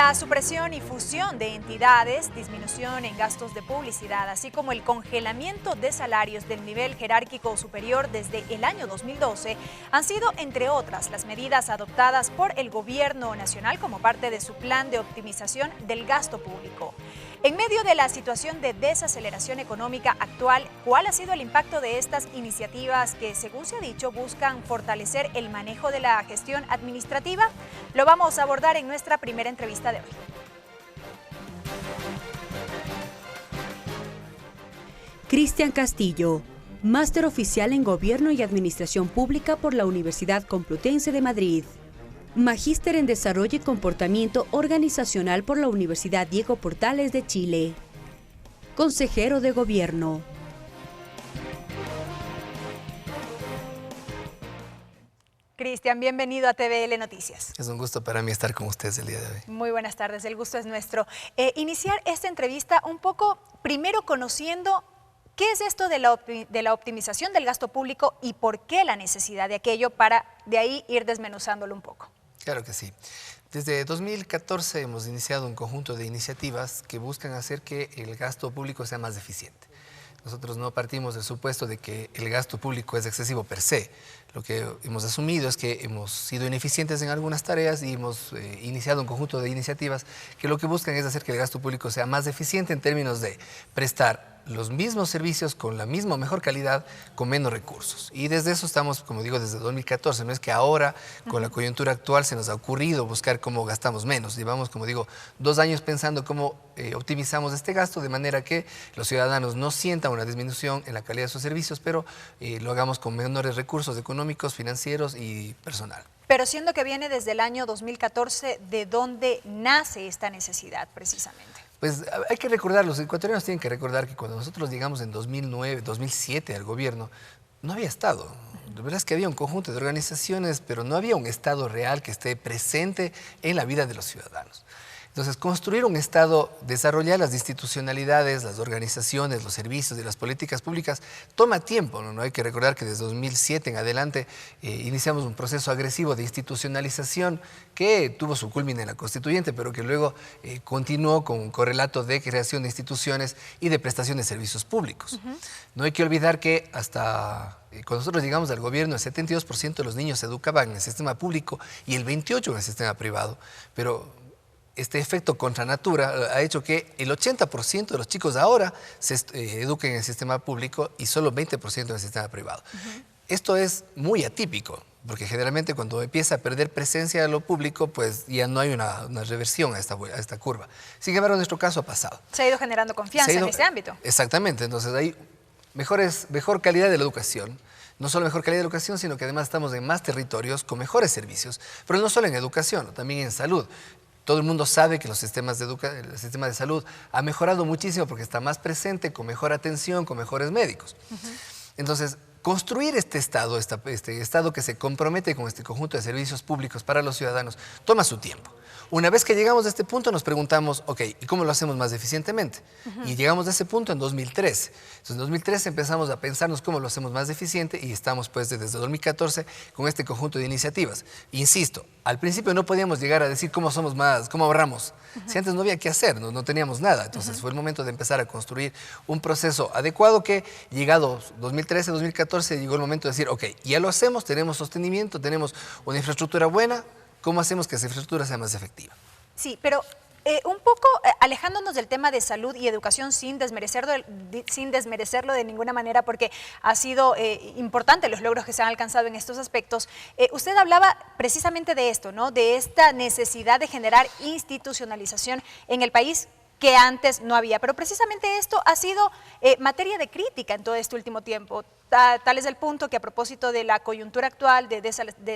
La supresión y fusión de entidades, disminución en gastos de publicidad, así como el congelamiento de salarios del nivel jerárquico superior desde el año 2012 han sido, entre otras, las medidas adoptadas por el Gobierno Nacional como parte de su plan de optimización del gasto público. En medio de la situación de desaceleración económica actual, ¿cuál ha sido el impacto de estas iniciativas que, según se ha dicho, buscan fortalecer el manejo de la gestión administrativa? Lo vamos a abordar en nuestra primera entrevista de hoy. Cristian Castillo, máster oficial en Gobierno y Administración Pública por la Universidad Complutense de Madrid. Magíster en Desarrollo y Comportamiento Organizacional por la Universidad Diego Portales de Chile. Consejero de Gobierno. Cristian, bienvenido a TVL Noticias. Es un gusto para mí estar con ustedes el día de hoy. Muy buenas tardes, el gusto es nuestro. Iniciar esta entrevista un poco, primero conociendo qué es esto de la optimización del gasto público y por qué la necesidad de aquello, para de ahí ir desmenuzándolo un poco. Claro que sí. Desde 2014 hemos iniciado un conjunto de iniciativas que buscan hacer que el gasto público sea más eficiente. Nosotros no partimos del supuesto de que el gasto público es excesivo per se. Lo que hemos asumido es que hemos sido ineficientes en algunas tareas y hemos iniciado un conjunto de iniciativas que lo que buscan es hacer que el gasto público sea más eficiente en términos de prestar los mismos servicios con la misma o mejor calidad, con menos recursos. Y desde eso estamos, como digo, desde 2014. No es que ahora, con la coyuntura actual, se nos ha ocurrido buscar cómo gastamos menos. Llevamos, como digo, 2 años pensando cómo optimizamos este gasto de manera que los ciudadanos no sientan una disminución en la calidad de sus servicios, pero lo hagamos con menores recursos económicos, financieros y personal. Pero siendo que viene desde el año 2014, ¿de dónde nace esta necesidad precisamente? Pues hay que recordar, los ecuatorianos tienen que recordar que cuando nosotros llegamos en 2009, 2007 al gobierno, no había Estado. La verdad es que había un conjunto de organizaciones, pero no había un Estado real que esté presente en la vida de los ciudadanos. Entonces, construir un Estado, desarrollar las institucionalidades, las organizaciones, los servicios y las políticas públicas toma tiempo, ¿no? Hay que recordar que desde 2007 en adelante iniciamos un proceso agresivo de institucionalización que tuvo su culmine en la Constituyente, pero que luego continuó con un correlato de creación de instituciones y de prestación de servicios públicos. No hay que olvidar que hasta cuando nosotros llegamos al gobierno, el 72% de los niños se educaban en el sistema público y el 28% en el sistema privado, pero este efecto contra natura ha hecho que el 80% de los chicos ahora se eduquen en el sistema público y solo 20% en el sistema privado. Esto es muy atípico, porque generalmente cuando empieza a perder presencia de lo público, pues ya no hay una reversión a esta curva. Sin embargo, en nuestro caso ha pasado. Se ha ido generando confianza en ese ámbito. Exactamente, entonces hay mejor calidad de la educación. No solo mejor calidad de educación, sino que además estamos en más territorios con mejores servicios, pero no solo en educación, también en salud. Todo el mundo sabe que el sistema de salud ha mejorado muchísimo porque está más presente, con mejor atención, con mejores médicos. Entonces, construir este Estado que se compromete con este conjunto de servicios públicos para los ciudadanos, toma su tiempo. Una vez que llegamos a este punto nos preguntamos, ok, ¿y cómo lo hacemos más eficientemente? Y llegamos a ese punto en 2013. Entonces en 2013 empezamos a pensarnos cómo lo hacemos más eficiente y estamos pues desde 2014 con este conjunto de iniciativas. Insisto, al principio no podíamos llegar a decir cómo ahorramos. Si antes no había qué hacer, no teníamos nada. Entonces fue el momento de empezar a construir un proceso adecuado que, llegado 2013, 2014, llegó el momento de decir, ok, ya lo hacemos, tenemos sostenimiento, tenemos una infraestructura buena. ¿Cómo hacemos que esa infraestructura sea más efectiva? Sí, pero un poco alejándonos del tema de salud y educación sin desmerecerlo de ninguna manera, porque ha sido importante los logros que se han alcanzado en estos aspectos. Usted hablaba precisamente de esto, ¿no? De esta necesidad de generar institucionalización en el país que antes no había. Pero precisamente esto ha sido materia de crítica en todo este último tiempo. Tal es el punto que a propósito de la coyuntura actual de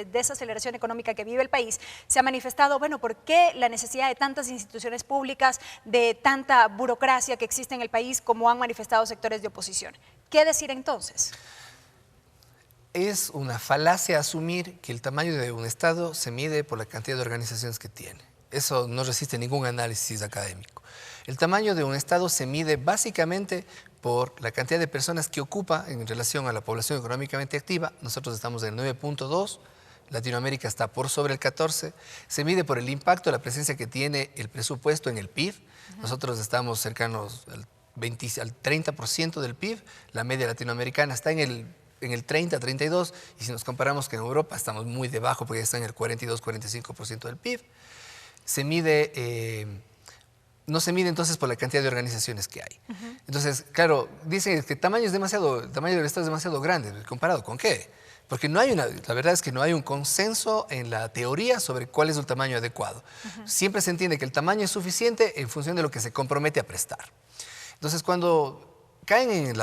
desaceleración económica que vive el país, se ha manifestado, bueno, ¿por qué la necesidad de tantas instituciones públicas, de tanta burocracia que existe en el país, como han manifestado sectores de oposición? ¿Qué decir entonces? Es una falacia asumir que el tamaño de un Estado se mide por la cantidad de organizaciones que tiene. Eso no resiste ningún análisis académico. El tamaño de un Estado se mide básicamente por la cantidad de personas que ocupa en relación a la población económicamente activa. Nosotros estamos en el 9.2, Latinoamérica está por sobre el 14%. Se mide por el impacto, la presencia que tiene el presupuesto en el PIB. Nosotros estamos cercanos al 30% del PIB. La media latinoamericana está en el 30, 32%. Y si nos comparamos con Europa, estamos muy debajo porque está en el 42, 45% del PIB. Se mide... no se mide entonces por la cantidad de organizaciones que hay. Entonces, claro, dicen que el tamaño del Estado es demasiado grande. ¿Comparado con qué? Porque la verdad es que no hay un consenso en la teoría sobre cuál es el tamaño adecuado. Siempre se entiende que el tamaño es suficiente en función de lo que se compromete a prestar. Entonces, cuando caen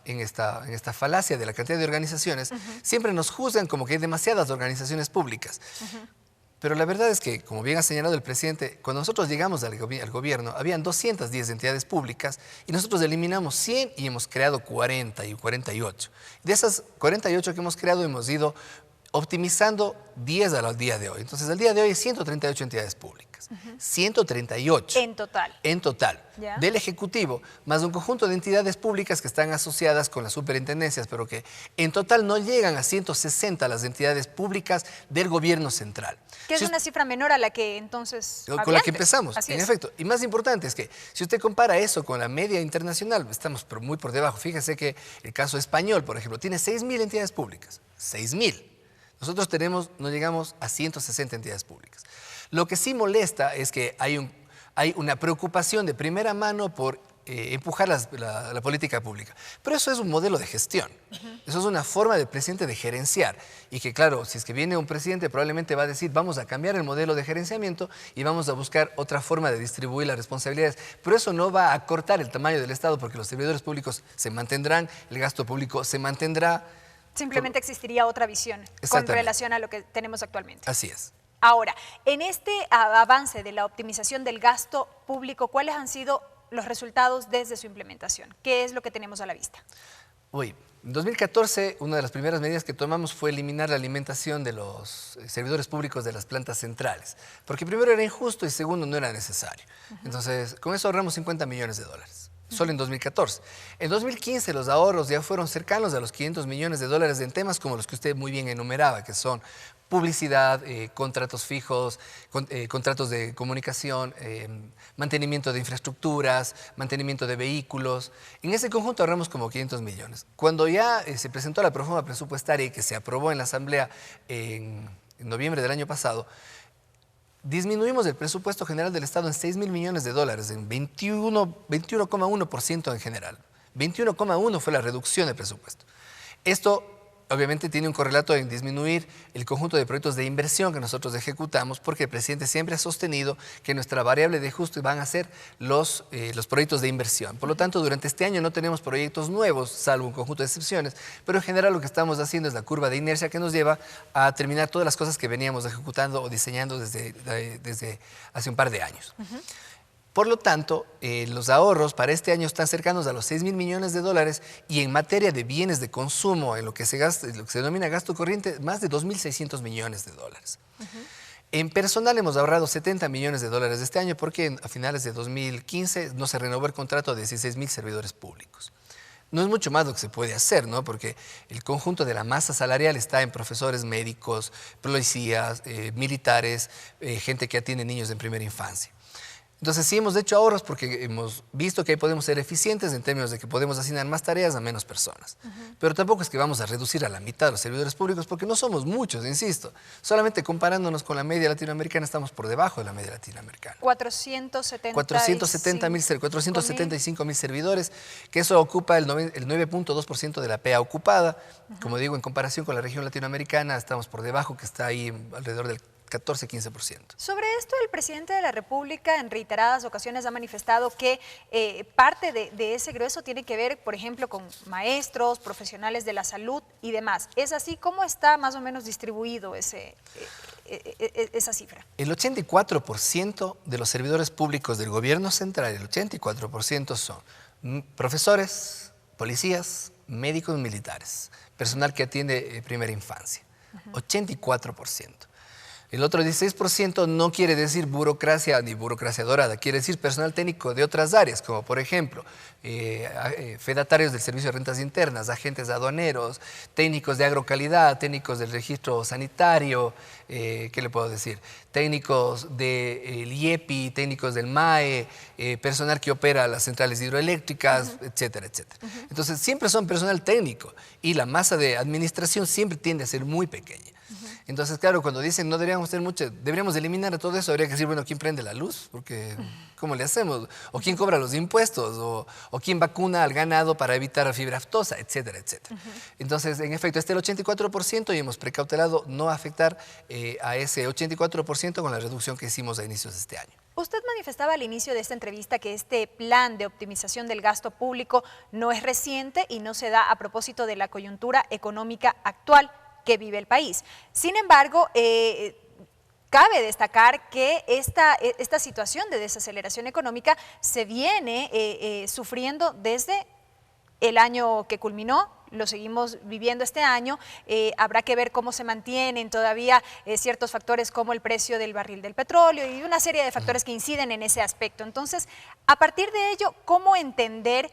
en esta falacia de la cantidad de organizaciones, siempre nos juzgan como que hay demasiadas organizaciones públicas. Pero la verdad es que, como bien ha señalado el presidente, cuando nosotros llegamos al gobierno, habían 210 entidades públicas y nosotros eliminamos 100 y hemos creado 40 y 48. De esas 48 que hemos creado, hemos ido optimizando 10 al día de hoy. Entonces, al día de hoy hay 138 entidades públicas. 138. En total. En total. ¿Ya? Del Ejecutivo, más un conjunto de entidades públicas que están asociadas con las superintendencias, pero que en total no llegan a 160 las entidades públicas del gobierno central. Que es una cifra menor a la que entonces con la que empezamos, Así en es. efecto. Y más importante es que si usted compara eso con la media internacional, estamos muy por debajo. Fíjese que el caso español, por ejemplo, tiene 6.000 entidades públicas. 6.000. Nosotros no llegamos a 160 entidades públicas. Lo que sí molesta es que hay una preocupación de primera mano por empujar la política pública. Pero eso es un modelo de gestión. Eso es una forma del presidente de gerenciar. Y que, claro, si es que viene un presidente, probablemente va a decir, vamos a cambiar el modelo de gerenciamiento y vamos a buscar otra forma de distribuir las responsabilidades. Pero eso no va a acortar el tamaño del Estado porque los servidores públicos se mantendrán, el gasto público se mantendrá. Simplemente existiría otra visión con relación a lo que tenemos actualmente. Así es. Ahora, en este avance de la optimización del gasto público, ¿cuáles han sido los resultados desde su implementación? ¿Qué es lo que tenemos a la vista? En 2014, una de las primeras medidas que tomamos fue eliminar la alimentación de los servidores públicos de las plantas centrales, porque primero era injusto y segundo no era necesario. Entonces, con eso ahorramos 50 millones de dólares. Solo en 2014. En 2015 los ahorros ya fueron cercanos a los 500 millones de dólares en temas como los que usted muy bien enumeraba, que son publicidad, contratos fijos, contratos de comunicación, mantenimiento de infraestructuras, mantenimiento de vehículos. En ese conjunto ahorramos como 500 millones. Cuando ya se presentó la proforma presupuestaria y que se aprobó en la Asamblea en noviembre del año pasado, disminuimos el presupuesto general del Estado en 6.000 millones de dólares, en 21,1% en general. 21,1% fue la reducción de presupuesto. Esto obviamente tiene un correlato en disminuir el conjunto de proyectos de inversión que nosotros ejecutamos, porque el presidente siempre ha sostenido que nuestra variable de ajuste van a ser los proyectos de inversión. Por lo tanto, durante este año no tenemos proyectos nuevos, salvo un conjunto de excepciones, pero en general lo que estamos haciendo es la curva de inercia que nos lleva a terminar todas las cosas que veníamos ejecutando o diseñando desde hace un par de años. Por lo tanto, los ahorros para este año están cercanos a los 6.000 millones de dólares y en materia de bienes de consumo, en lo que se denomina gasto corriente, más de 2.600 millones de dólares. En personal hemos ahorrado 70 millones de dólares este año porque a finales de 2015 no se renovó el contrato de 16.000 servidores públicos. No es mucho más lo que se puede hacer, ¿no? Porque el conjunto de la masa salarial está en profesores, médicos, policías, militares, gente que atiende niños en primera infancia. Entonces sí hemos hecho ahorros porque hemos visto que ahí podemos ser eficientes en términos de que podemos asignar más tareas a menos personas. Pero tampoco es que vamos a reducir a la mitad los servidores públicos porque no somos muchos, insisto. Solamente comparándonos con la media latinoamericana estamos por debajo de la media latinoamericana. 475.000 servidores, que eso ocupa el 9.2% de la PEA ocupada. Como digo, en comparación con la región latinoamericana estamos por debajo, que está ahí alrededor del 14-15%. Sobre esto, el presidente de la República en reiteradas ocasiones ha manifestado que parte de ese grueso tiene que ver, por ejemplo, con maestros, profesionales de la salud y demás. ¿Es así? ¿Cómo está más o menos distribuido esa cifra? El 84% de los servidores públicos del gobierno central, el 84% son profesores, policías, médicos militares, personal que atiende primera infancia. 84%. El otro 16% no quiere decir burocracia ni burocracia dorada, quiere decir personal técnico de otras áreas, como por ejemplo, fedatarios del Servicio de Rentas Internas, agentes aduaneros, técnicos de agrocalidad, técnicos del registro sanitario, ¿qué le puedo decir? Técnicos del IEPI, técnicos del MAE, personal que opera las centrales hidroeléctricas, etcétera, etcétera. Entonces, siempre son personal técnico y la masa de administración siempre tiende a ser muy pequeña. Entonces, claro, cuando dicen no deberíamos tener mucho, deberíamos eliminar a todo eso, habría que decir, bueno, ¿quién prende la luz? Porque, ¿cómo le hacemos? ¿O quién cobra los impuestos? ¿O quién vacuna al ganado para evitar la fibra aftosa? Etcétera, etcétera. Entonces, en efecto, este es el 84% y hemos precautelado no afectar a ese 84% con la reducción que hicimos a inicios de este año. Usted manifestaba al inicio de esta entrevista que este plan de optimización del gasto público no es reciente y no se da a propósito de la coyuntura económica actual que vive el país. Sin embargo, cabe destacar que esta situación de desaceleración económica se viene sufriendo desde el año que culminó, lo seguimos viviendo este año. Habrá que ver cómo se mantienen todavía ciertos factores como el precio del barril del petróleo y una serie de factores que inciden en ese aspecto. Entonces, a partir de ello, ¿cómo entender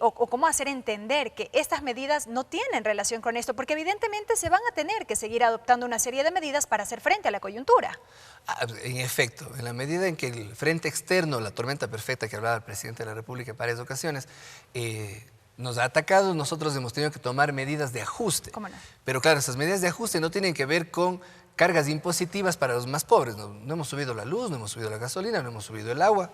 o cómo hacer entender que estas medidas no tienen relación con esto? Porque evidentemente se van a tener que seguir adoptando una serie de medidas para hacer frente a la coyuntura. En efecto, en la medida en que el frente externo, la tormenta perfecta que hablaba el presidente de la República en varias ocasiones, nos ha atacado, nosotros hemos tenido que tomar medidas de ajuste. ¿Cómo no? Pero claro, esas medidas de ajuste no tienen que ver con cargas impositivas para los más pobres. No hemos subido la luz, no hemos subido la gasolina, no hemos subido el agua.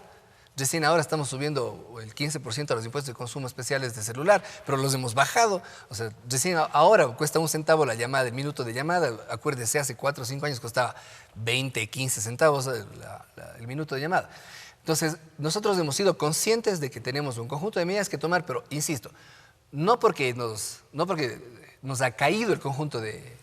Recién ahora estamos subiendo el 15% a los impuestos de consumo especiales de celular, pero los hemos bajado. O sea, recién ahora cuesta 1 centavo la llamada, el minuto de llamada. Acuérdese, hace 4 o 5 años costaba 20, 15 centavos el minuto de llamada. Entonces, nosotros hemos sido conscientes de que tenemos un conjunto de medidas que tomar, pero insisto, no porque nos ha caído el conjunto de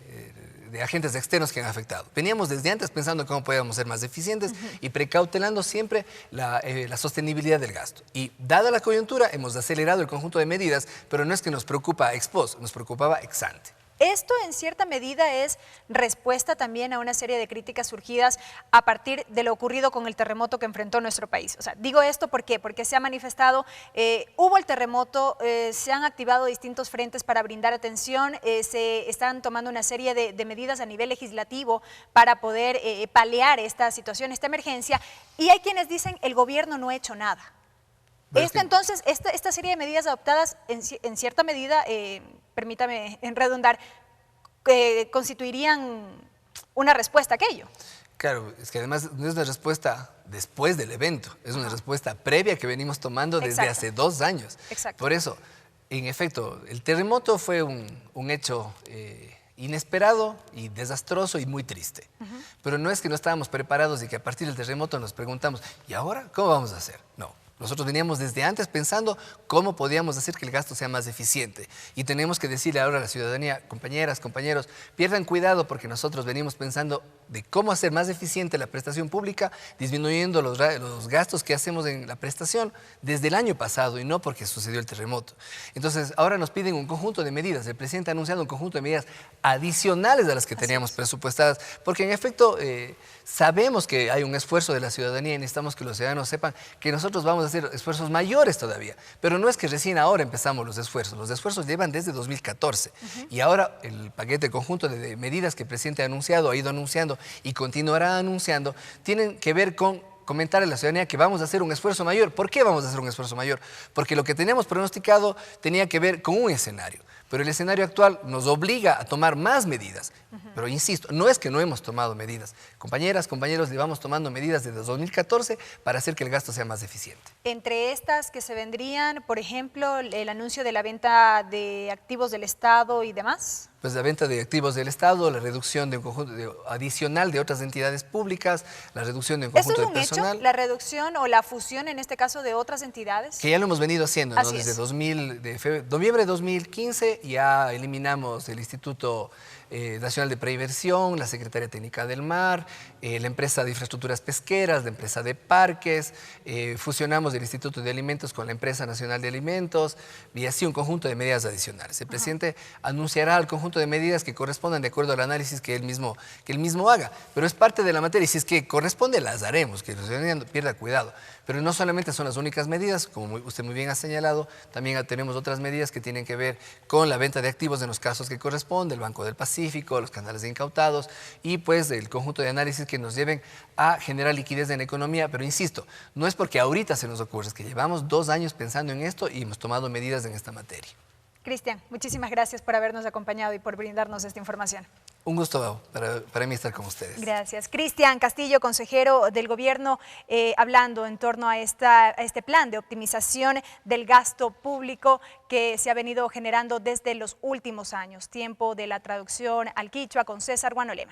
agentes externos que han afectado. Veníamos desde antes pensando cómo podíamos ser más eficientes y precautelando siempre la sostenibilidad del gasto. Y dada la coyuntura, hemos acelerado el conjunto de medidas, pero no es que nos preocupa ex post, nos preocupaba ex ante. Esto en cierta medida es respuesta también a una serie de críticas surgidas a partir de lo ocurrido con el terremoto que enfrentó nuestro país. O sea, digo esto ¿por qué? Porque se ha manifestado, hubo el terremoto, se han activado distintos frentes para brindar atención, se están tomando una serie de medidas a nivel legislativo para poder paliar esta situación, esta emergencia, y hay quienes dicen el gobierno no ha hecho nada. Entonces, esta serie de medidas adoptadas en cierta medida, permítame redundar, constituirían una respuesta a aquello. Claro, es que además no es una respuesta después del evento, es una respuesta previa que venimos tomando desde hace 2 años. Exacto. Por eso, en efecto, el terremoto fue un hecho inesperado y desastroso y muy triste. Pero no es que no estábamos preparados y que a partir del terremoto nos preguntamos, ¿y ahora cómo vamos a hacer? No. Nosotros veníamos desde antes pensando cómo podíamos hacer que el gasto sea más eficiente. Y tenemos que decirle ahora a la ciudadanía, compañeras, compañeros, pierdan cuidado porque nosotros venimos pensando de cómo hacer más eficiente la prestación pública, disminuyendo los gastos que hacemos en la prestación desde el año pasado y no porque sucedió el terremoto. Entonces, ahora nos piden un conjunto de medidas. El presidente ha anunciado un conjunto de medidas adicionales a las que teníamos presupuestadas, porque en efecto sabemos que hay un esfuerzo de la ciudadanía y necesitamos que los ciudadanos sepan que nosotros vamos a hacer esfuerzos mayores todavía, pero no es que recién ahora empezamos los esfuerzos llevan desde 2014 y ahora el paquete conjunto de medidas que el presidente ha ido anunciando y continuará anunciando, tienen que ver con comentar a la ciudadanía que vamos a hacer un esfuerzo mayor. ¿Por qué vamos a hacer un esfuerzo mayor? Porque lo que teníamos pronosticado tenía que ver con un escenario, pero el escenario actual nos obliga a tomar más medidas. Pero insisto, no es que no hemos tomado medidas. Compañeras, compañeros, llevamos tomando medidas desde 2014 para hacer que el gasto sea más eficiente. Entre estas que se vendrían, por ejemplo, el anuncio de la venta de activos del Estado y demás. Pues la venta de activos del Estado, la reducción de un conjunto adicional de otras entidades públicas, la reducción de un conjunto de personal. ¿Eso es un hecho? ¿La reducción o la fusión, en este caso, de otras entidades? Que ya lo hemos venido haciendo, ¿no? Desde noviembre de 2015 ya eliminamos el Instituto Nacional de Preinversión, la Secretaría Técnica del Mar, la empresa de infraestructuras pesqueras, la empresa de parques, fusionamos el Instituto de Alimentos con la Empresa Nacional de Alimentos y así un conjunto de medidas adicionales. El presidente anunciará al conjunto conjunto de medidas que correspondan de acuerdo al análisis que él mismo haga. Pero es parte de la materia y si es que corresponde, las haremos, que la ciudadanía no pierda cuidado. Pero no solamente son las únicas medidas, como usted muy bien ha señalado, también tenemos otras medidas que tienen que ver con la venta de activos en los casos que corresponde, el Banco del Pacífico, los canales de incautados y pues el conjunto de análisis que nos lleven a generar liquidez en la economía. Pero insisto, no es porque ahorita se nos ocurre, es que llevamos 2 años pensando en esto y hemos tomado medidas en esta materia. Cristian, muchísimas gracias por habernos acompañado y por brindarnos esta información. Un gusto para mí estar con ustedes. Gracias. Cristian Castillo, consejero del gobierno, hablando en torno a este plan de optimización del gasto público que se ha venido generando desde los últimos años. Tiempo de la traducción al quichua con César Guanolema.